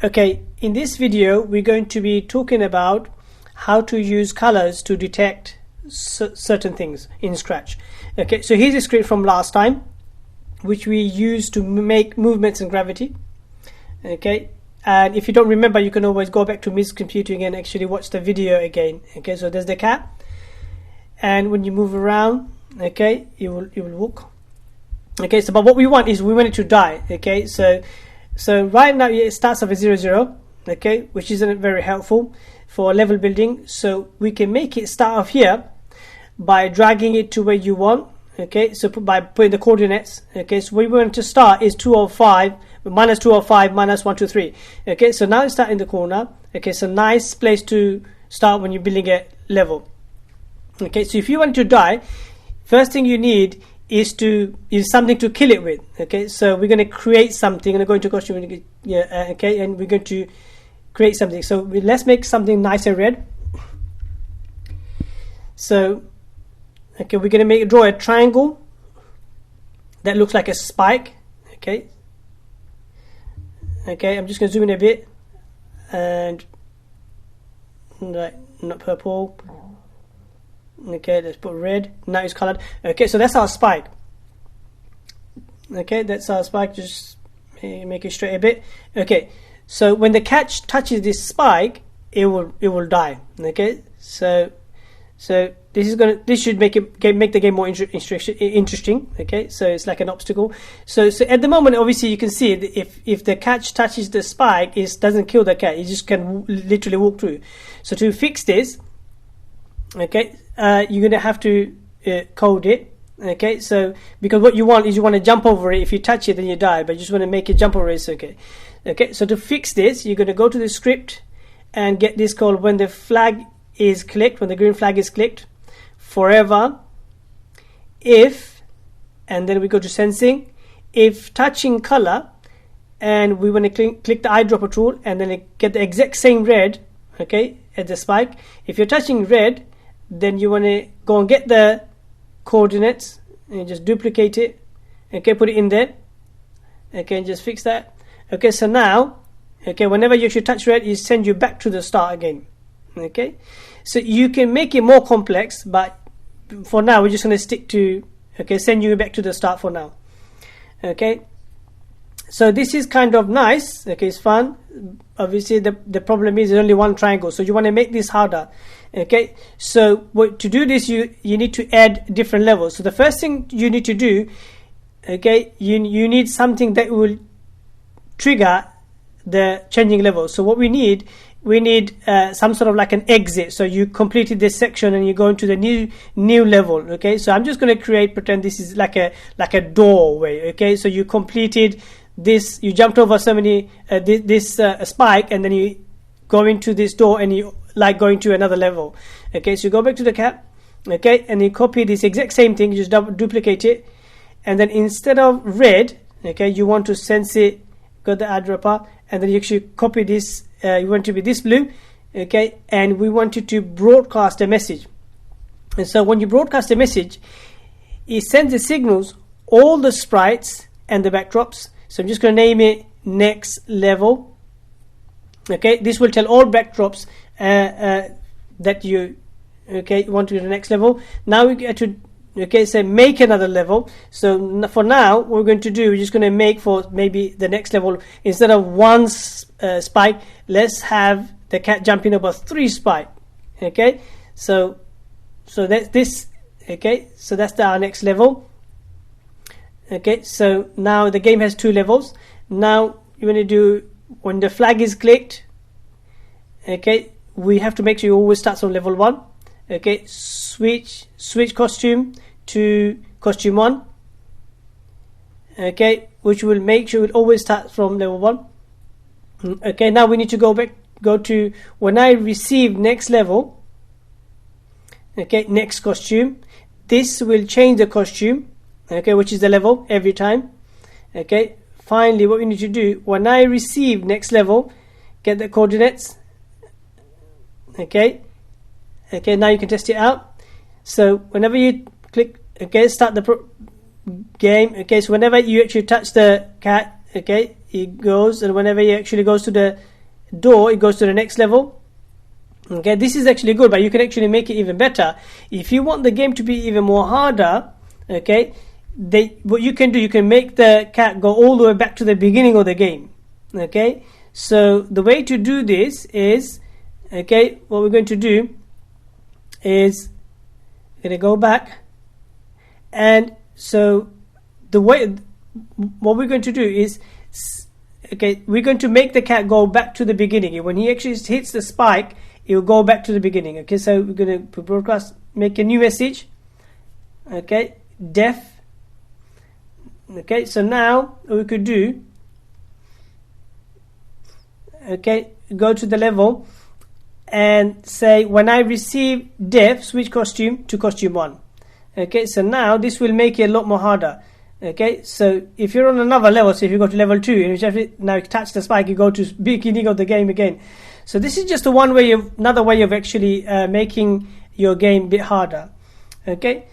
Okay, in this video we're going to be talking about how to use colors to detect certain things in Scratch. Okay, so here's a script from last time which we used to make movements in Gravity. Okay, and if you don't remember, you can always go back to Miss Computing and actually watch the video again. Okay, so there's the cat, and when you move around, okay, you will walk. Okay, so but what we want is we want it to die. Okay, so right now it starts off at 0 0, okay, which isn't very helpful for level building. So we can make it start off here by dragging it to where you want. Okay, so by putting the coordinates. Okay, so where we want to start is 205 minus 205 minus 123. Okay, so now it's start in the corner. Okay, so nice place to start when you're building a level. Okay, so if you want to die, first thing you need is something to kill it with. Okay, so we're going to create something, and I'm going to costume. Okay, and we're going to create something. So let's make something nice and red. So okay, we're going to draw a triangle that looks like a spike. Okay, I'm just going to zoom in a bit, and right, not purple. Okay, let's put red. Now it's colored. Okay, so that's our spike. Okay, that's our spike. Just make it straight a bit. Okay, so when the cat touches this spike, it will die. Okay, so this should make the game more interesting. Okay, so it's like an obstacle. So at the moment, obviously you can see if the cat touches the spike, it doesn't kill the cat. It just can literally walk through. So to fix this, okay, you're gonna have to code it. Okay, so because what you want is you want to jump over it. If you touch it, then you die, but you just want to make it jump over it. Okay, so to fix this, you're going to go to the script and get this called when the flag is clicked, when the green flag is clicked, forever if, and then we go to sensing, if touching color, and we want to click the eyedropper tool, and then get the exact same red, okay, at the spike. If you're touching red, then you want to go and get the coordinates and just duplicate it. Okay, put it in there. Okay, and just fix that. Okay, so now, okay, whenever you should touch red, it send you back to the start again. Okay, so you can make it more complex, but for now we're just going to stick to, okay, send you back to the start for now. Okay, so this is kind of nice. Okay, it's fun. Obviously the problem is there's only one triangle, so you want to make this harder. Okay, so to do this, you need to add different levels. So the first thing you need to do, okay, you need something that will trigger the changing level. So what we need some sort of like an exit. So you completed this section and you go into the new level. Okay, so I'm just going to pretend this is like a doorway. Okay, so you completed this, you jumped over so many this spike, and then you go into this door, and you like going to another level. Okay, so you go back to the cat, okay, and you copy this exact same thing, you just duplicate it, and then instead of red, okay, you want to sense it, got the eyedropper, and then you actually copy this, you want to be this blue, okay, and we want you to broadcast a message. And so when you broadcast a message, it sends the signals, all the sprites and the backdrops. So I'm just going to name it next level. Okay, this will tell all backdrops that you want to do the next level. Now we get to say make another level. So for now, what we're going to do, we're just going to make for maybe the next level, instead of one spike, let's have the cat jumping over 3 spike. Okay, so that's this. Okay, so that's our next level. Okay, so now the game has 2 levels. Now you want to do, when the flag is clicked, okay, we have to make sure you always start on level 1. Okay, switch costume to costume 1. Okay, which will make sure it always starts from level 1. Okay, now we need to go to when I receive next level. Okay, next costume. This will change the costume, okay, which is the level every time. Okay, finally what we need to do, when I receive next level, get the coordinates. Okay, now you can test it out. So whenever you click, okay, start the game. Okay, so whenever you actually touch the cat, okay, it goes, and whenever he actually goes to the door, it goes to the next level. Okay, this is actually good, but you can actually make it even better. If you want the game to be even more harder, okay, what you can do, you can make the cat go all the way back to the beginning of the game. Okay, so the way to do this is, okay, what we're going to do is we're going to go back, and so the way what we're going to do is, okay, we're going to make the cat go back to the beginning. When he actually hits the spike, it will go back to the beginning. Okay, so we're going to broadcast, make a new message. Okay, def. Okay, so now what we could do, okay, go to the level and say, when I receive def, switch costume to costume 1. Okay, so now this will make it a lot more harder. Okay, so if you're on another level, so if you go to level 2 and you now touch the spike, you go to beginning of the game again. So this is just another way of actually making your game a bit harder. Okay,